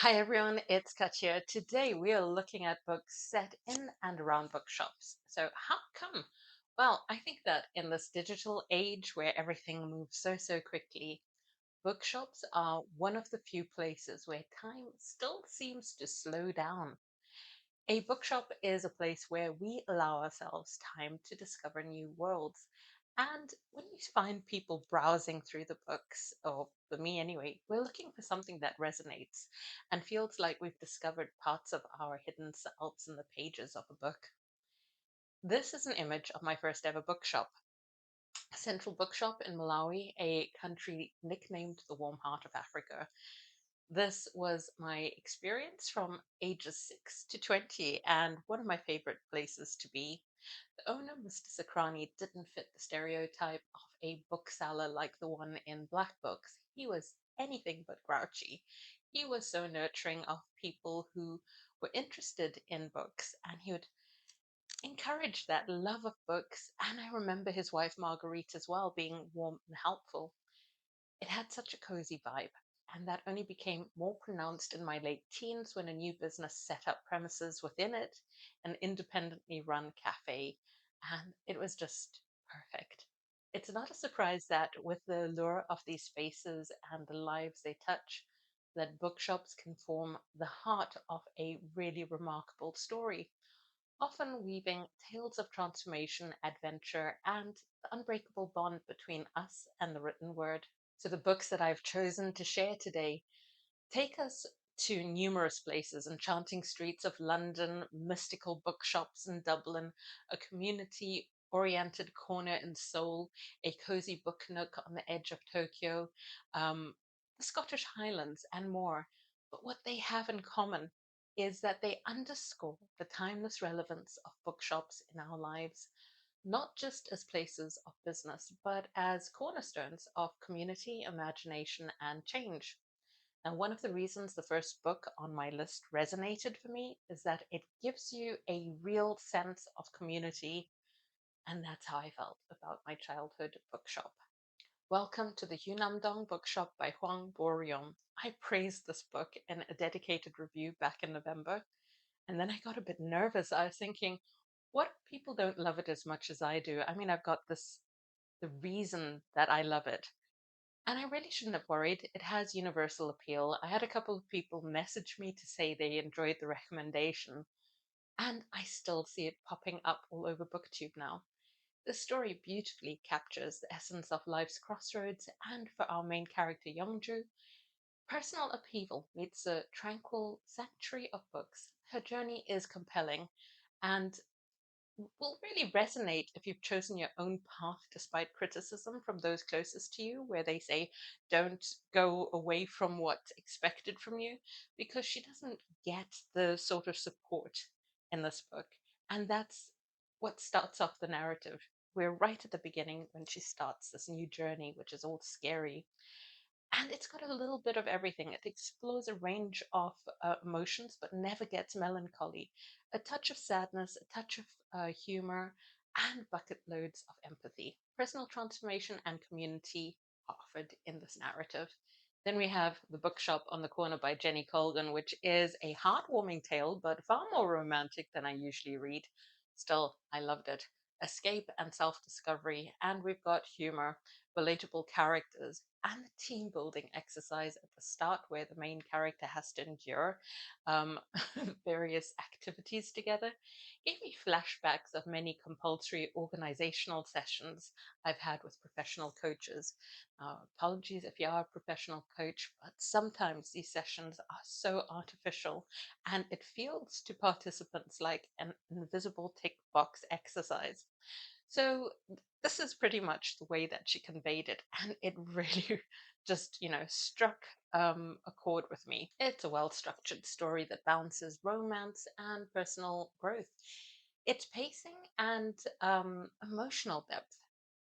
Hi everyone, it's Katja. Today we are looking at books set in and around bookshops. So how come? Well, I think that in this digital age where everything moves so quickly, bookshops are one of the few places where time still seems to slow down. A bookshop is a place where we allow ourselves time to discover new worlds. And when you find people browsing through the books, or for me anyway, we're looking for something that resonates and feels like we've discovered parts of our hidden selves in the pages of a book. This is an image of my first ever bookshop, a central bookshop in Malawi, a country nicknamed the warm heart of Africa. This was my experience from ages 6 to 20 and one of my favorite places to be. The owner, Mr. Sakrani, didn't fit the stereotype of a bookseller like the one in Black Books. He was anything but grouchy. He was so nurturing of people who were interested in books, and he would encourage that love of books. And I remember his wife Marguerite as well being warm and helpful. It had such a cozy vibe, and that only became more pronounced in my late teens when a new business set up premises within it, an independently run cafe, and it was just perfect. It's not a surprise that with the lure of these spaces and the lives they touch, that bookshops can form the heart of a really remarkable story, often weaving tales of transformation, adventure, and the unbreakable bond between us and the written word. So, the books that I've chosen to share today take us to numerous places: enchanting streets of London, mystical bookshops in Dublin, a community oriented corner in Seoul, a cozy book nook on the edge of Tokyo, the Scottish Highlands, and more. But what they have in common is that they underscore the timeless relevance of bookshops in our lives, not just as places of business, but as cornerstones of community, imagination, and change. Now, one of the reasons the first book on my list resonated for me is that it gives you a real sense of community, and that's how I felt about my childhood bookshop. Welcome to the Hyunam-dong Bookshop by Hwang, Bo-Reum. I praised this book in a dedicated review back in November, and then I got a bit nervous. I was thinking, what if people don't love it as much as I do? I mean, I've got the reason that I love it. And I really shouldn't have worried. It has universal appeal. I had a couple of people message me to say they enjoyed the recommendation, and I still see it popping up all over BookTube now. The story beautifully captures the essence of life's crossroads, and for our main character, Youngju, personal upheaval meets a tranquil sanctuary of books. Her journey is compelling and will really resonate if you've chosen your own path despite criticism from those closest to you, where they say, don't go away from what's expected from you, because she doesn't get the sort of support in this book. And that's what starts off the narrative. We're right at the beginning when she starts this new journey, which is all scary. And it's got a little bit of everything. It explores a range of emotions, but never gets melancholy. A touch of sadness, a touch of humor, and bucket loads of empathy. Personal transformation and community are offered in this narrative. Then we have The Bookshop on the Corner by Jenny Colgan, which is a heartwarming tale, but far more romantic than I usually read. Still, I loved it. Escape and self discovery, and we've got humor, relatable characters, and the team building exercise at the start where the main character has to endure um, various activities together gave me flashbacks of many compulsory organizational sessions I've had with professional coaches. Apologies if you are a professional coach, but sometimes these sessions are so artificial and it feels to participants like an invisible tick box exercise. So this is pretty much the way that she conveyed it, and it really just, struck a chord with me. It's a well structured story that balances romance and personal growth. Its pacing and emotional depth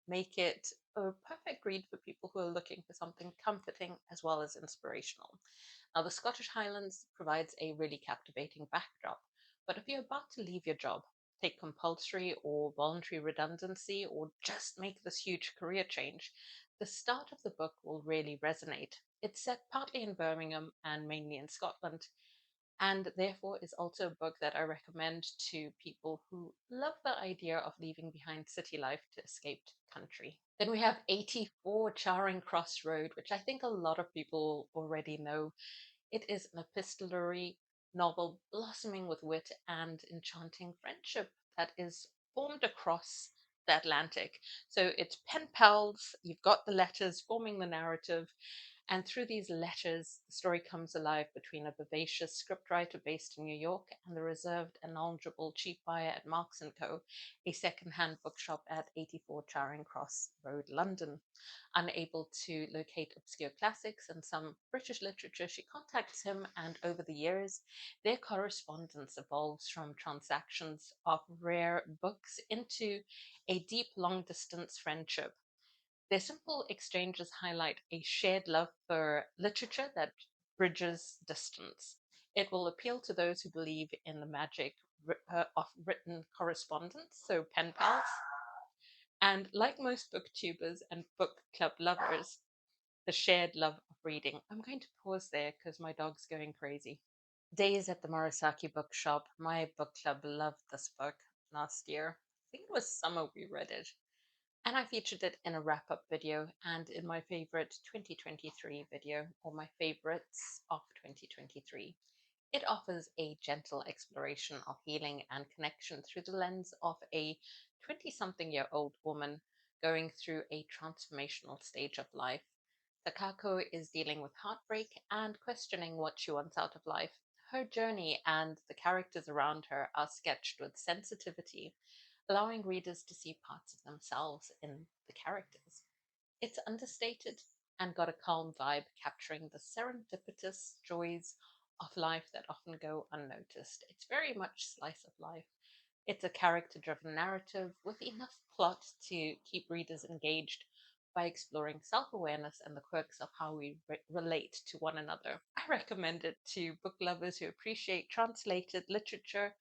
make it a perfect read for people who are looking for something comforting as well as inspirational. Now, the Scottish Highlands provides a really captivating backdrop, but if you're about to leave your job, take compulsory or voluntary redundancy, or just make this huge career change, the start of the book will really resonate. It's set partly in Birmingham and mainly in Scotland, and therefore is also a book that I recommend to people who love the idea of leaving behind city life to escape to the country. Then we have 84 Charing Cross Road, which I think a lot of people already know. It is an epistolary novel blossoming with wit and enchanting friendship that is formed across the Atlantic. So it's pen pals, you've got the letters forming the narrative, and through these letters, the story comes alive between a vivacious scriptwriter based in New York and the reserved and knowledgeable chief buyer at Marks & Co., a second-hand bookshop at 84 Charing Cross Road, London. Unable to locate obscure classics and some British literature, she contacts him, and over the years, their correspondence evolves from transactions of rare books into a deep, long distance friendship. Their simple exchanges highlight a shared love for literature that bridges distance. It will appeal to those who believe in the magic of written correspondence, so pen pals. And like most booktubers and book club lovers, the shared love of reading. I'm going to pause there because my dog's going crazy. Days at the Morisaki bookshop. My book club loved this book last year. I think it was summer we read it. And I featured it in a wrap up video and in my favorite 2023 video, or my favorites of 2023. It offers a gentle exploration of healing and connection through the lens of a 20-something-year-old woman going through a transformational stage of life. Takako is dealing with heartbreak and questioning what she wants out of life. Her journey and the characters around her are sketched with sensitivity, allowing readers to see parts of themselves in the characters. It's understated and got a calm vibe, capturing the serendipitous joys of life that often go unnoticed. It's very much slice of life. It's a character driven narrative with enough plot to keep readers engaged by exploring self awareness and the quirks of how we relate to one another. I recommend it to book lovers who appreciate translated literature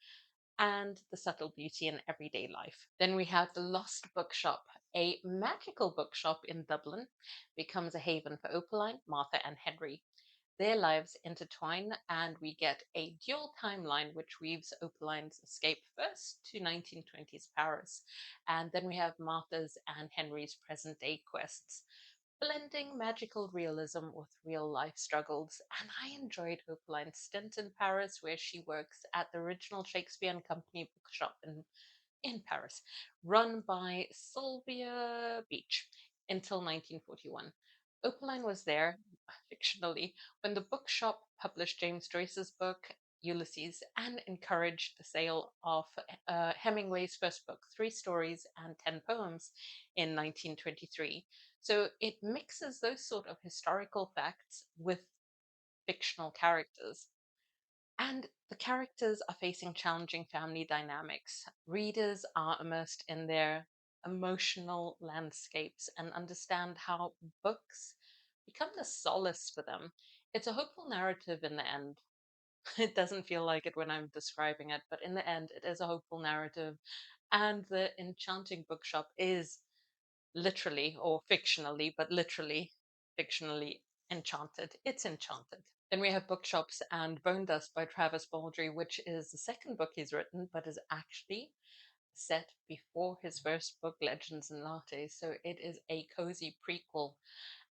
and the subtle beauty in everyday life. Then we have The Lost Bookshop. A magical bookshop in Dublin becomes a haven for Opaline, Martha, and Henry. Their lives intertwine, and we get a dual timeline which weaves Opaline's escape first to 1920s Paris, and then we have Martha's and Henry's present day quests, blending magical realism with real life struggles. And I enjoyed Opaline's stint in Paris, where she works at the original Shakespeare and Company bookshop in Paris, run by Sylvia Beach until 1941. Opaline was there, fictionally, when the bookshop published James Joyce's book, Ulysses, and encouraged the sale of Hemingway's first book, Three Stories and 10 Poems, in 1923. So it mixes those sort of historical facts with fictional characters. And the characters are facing challenging family dynamics. Readers are immersed in their emotional landscapes and understand how books become the solace for them. It's a hopeful narrative in the end. It doesn't feel like it when I'm describing it, but in the end, it is a hopeful narrative. And the enchanting bookshop is literally, or fictionally, but literally, fictionally enchanted. It's enchanted. Then we have Bookshops and Bonedust by Travis Baldree, which is the second book he's written, but is actually set before his first book, Legends and Lattes. So it is a cozy prequel.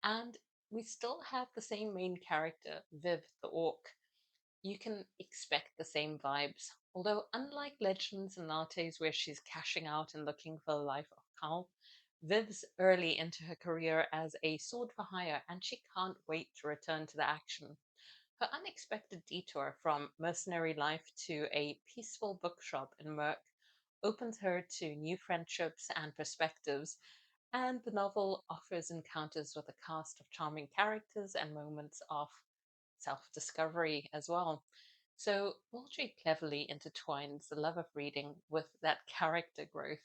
And we still have the same main character, Viv the Orc. You can expect the same vibes. Although, unlike Legends and Lattes, where she's cashing out and looking for a life of calm, Viv's early into her career as a sword for hire, and she can't wait to return to the action. Her unexpected detour from mercenary life to a peaceful bookshop in Merck opens her to new friendships and perspectives, and the novel offers encounters with a cast of charming characters and moments of self discovery as well. So, Baldry cleverly intertwines the love of reading with that character growth,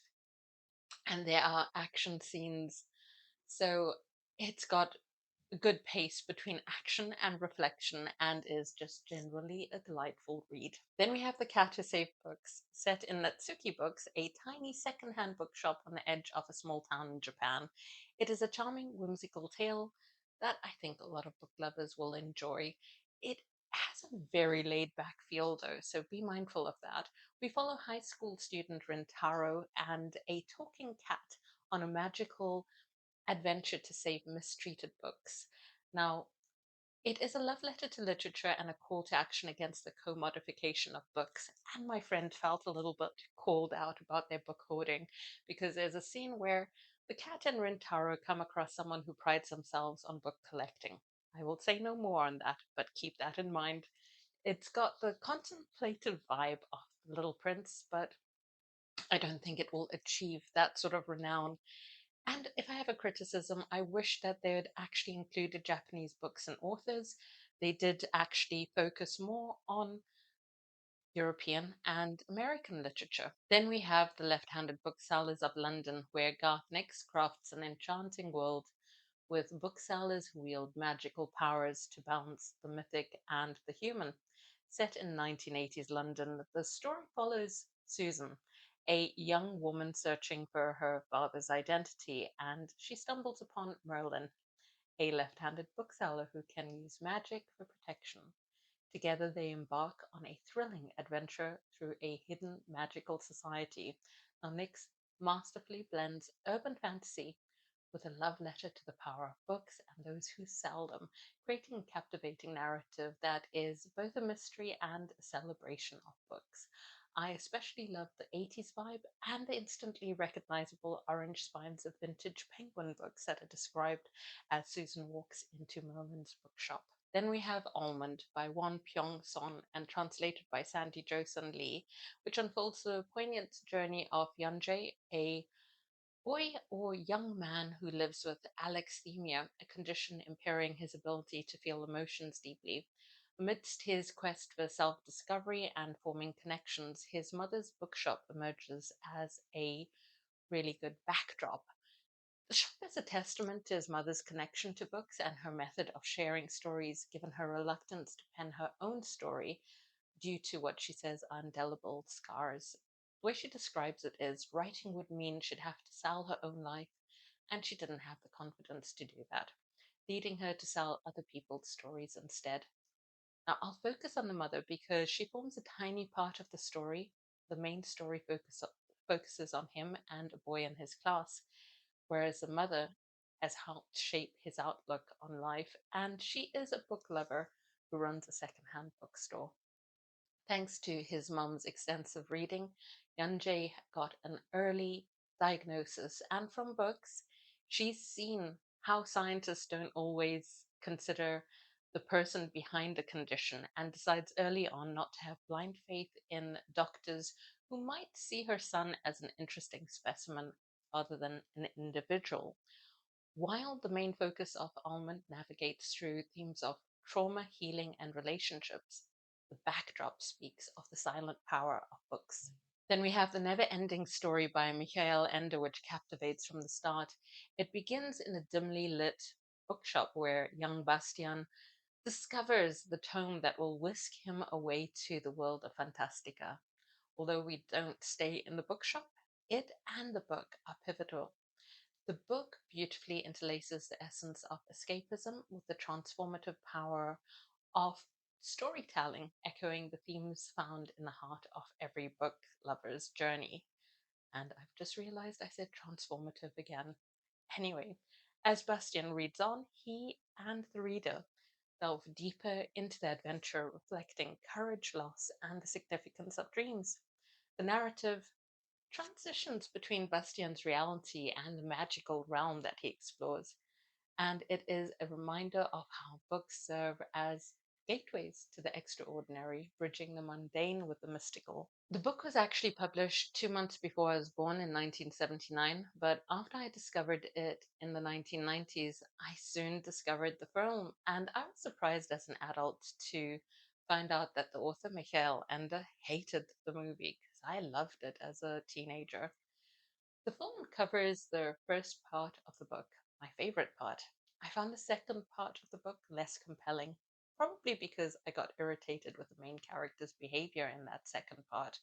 and there are action scenes. So, it's got a good pace between action and reflection and is just generally a delightful read. Then we have the Katja Safe books, set in Natsuki Books, a tiny second-hand bookshop on the edge of a small town in Japan. It is a charming, whimsical tale that I think a lot of book lovers will enjoy. It has a very laid back feel, though, so be mindful of that. We follow high school student Rintaro and a talking cat on a magical adventure to save mistreated books. Now, it is a love letter to literature and a call to action against the commodification of books. And my friend felt a little bit called out about their book hoarding because there's a scene where the cat and Rintaro come across someone who prides themselves on book collecting. I will say no more on that, but keep that in mind. It's got the contemplative vibe of The Little Prince, but I don't think it will achieve that sort of renown. And if I have a criticism, I wish that they had actually included Japanese books and authors. They did actually focus more on European and American literature. Then we have the Left Handed Booksellers of London, where Garth next crafts an enchanting world with booksellers who wield magical powers to balance the mythic and the human. Set in 1980s London, the story follows Susan, a young woman searching for her father's identity, and she stumbles upon Merlin, a left handed bookseller who can use magic for protection. Together, they embark on a thrilling adventure through a hidden magical society. Now, Nix masterfully blends urban fantasy with a love letter to the power of books and those who sell them, creating a captivating narrative that is both a mystery and a celebration of books. I especially love the 80s vibe and the instantly recognizable orange spines of vintage penguin books that are described as Susan walks into Merlin's bookshop. Then we have Almond by Won-pyung Sohn and translated by Sandy Joseon Lee, which unfolds the poignant journey of Yunjae, a boy or young man who lives with alexithymia, a condition impairing his ability to feel emotions deeply. Amidst his quest for self discovery and forming connections, his mother's bookshop emerges as a really good backdrop. The shop is a testament to his mother's connection to books and her method of sharing stories, given her reluctance to pen her own story due to what she says are indelible scars. The way she describes it is writing would mean she'd have to sell her own life, and she didn't have the confidence to do that, leading her to sell other people's stories instead. Now, I'll focus on the mother because she forms a tiny part of the story. The main story focuses on him and a boy in his class, whereas the mother has helped shape his outlook on life, and she is a book lover who runs a secondhand bookstore. Thanks to his mum's extensive reading, Yunjae got an early diagnosis, and from books, she's seen how scientists don't always consider the person behind the condition and decides early on not to have blind faith in doctors who might see her son as an interesting specimen rather than an individual. While the main focus of Almond navigates through themes of trauma, healing, and relationships, the backdrop speaks of the silent power of books. Then we have the never-ending story by Michael Ende, which captivates from the start. It begins in a dimly lit bookshop where young Bastian discovers the tome that will whisk him away to the world of Fantastica. Although we don't stay in the bookshop, it and the book are pivotal. The book beautifully interlaces the essence of escapism with the transformative power of storytelling, echoing the themes found in the heart of every book lover's journey. And I've just realized I said transformative again. Anyway, as Bastian reads on, he and the reader delve deeper into the adventure, reflecting courage, loss, and the significance of dreams. The narrative transitions between Bastian's reality and the magical realm that he explores, and it is a reminder of how books serve as gateways to the extraordinary, bridging the mundane with the mystical. The book was actually published 2 months before I was born in 1979, but after I discovered it in the 1990s, I soon discovered the film, and I was surprised as an adult to find out that the author, Michael Ende, hated the movie because I loved it as a teenager. The film covers the first part of the book, my favorite part. I found the second part of the book less compelling, probably because I got irritated with the main character's behavior in that second part.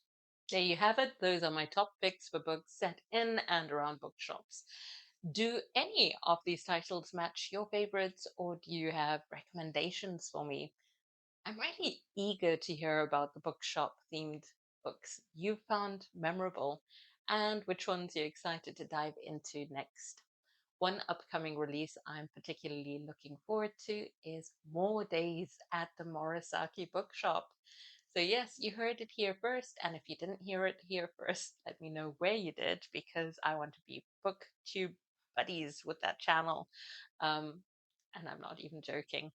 There you have it. Those are my top picks for books set in and around bookshops. Do any of these titles match your favorites, or do you have recommendations for me? I'm really eager to hear about the bookshop themed books you found memorable and which ones you're excited to dive into next. One upcoming release I'm particularly looking forward to is More Days at the Morisaki Bookshop. So, yes, you heard it here first. And if you didn't hear it here first, let me know where you did because I want to be booktube buddies with that channel. Um, and I'm not even joking.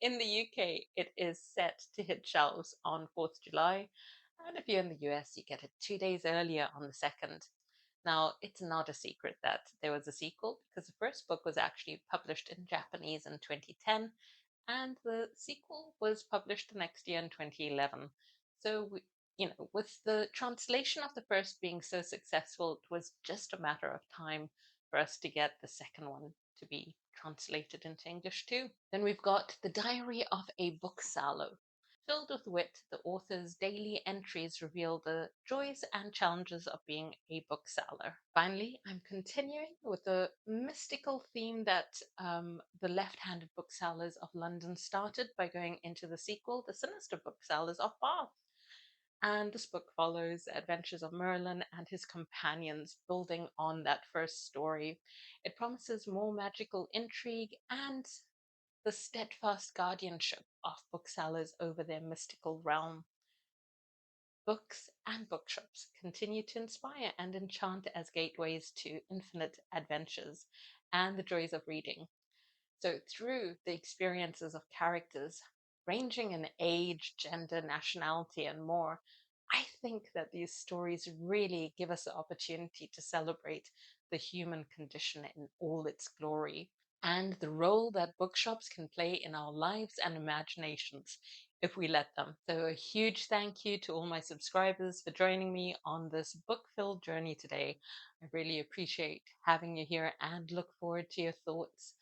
In the UK, it is set to hit shelves on 4th July. And if you're in the US, you get it 2 days earlier on the 2nd. Now, it's not a secret that there was a sequel because the first book was actually published in Japanese in 2010 and the sequel was published the next year in 2011. So, with the translation of the first being so successful, it was just a matter of time for us to get the second one to be translated into English too. Then we've got The Diary of a Bookseller. Filled with wit, the author's daily entries reveal the joys and challenges of being a bookseller. Finally, I'm continuing with the mystical theme that the left handed booksellers of London started by going into the sequel, The Sinister Booksellers of Bath. And this book follows the adventures of Merlin and his companions, building on that first story. It promises more magical intrigue and the steadfast guardianship of booksellers over their mystical realm. Books and bookshops continue to inspire and enchant as gateways to infinite adventures and the joys of reading. So, through the experiences of characters ranging in age, gender, nationality, and more, I think that these stories really give us the opportunity to celebrate the human condition in all its glory and the role that bookshops can play in our lives and imaginations if we let them. So, a huge thank you to all my subscribers for joining me on this book filled journey today. I really appreciate having you here and look forward to your thoughts.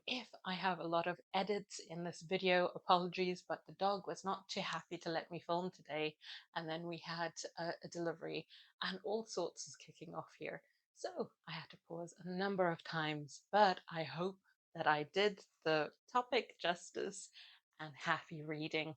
If I have a lot of edits in this video, apologies, but the dog was not too happy to let me film today. And then we had a delivery and all sorts is kicking off here. So I had to pause a number of times, but I hope that I did the topic justice and happy reading.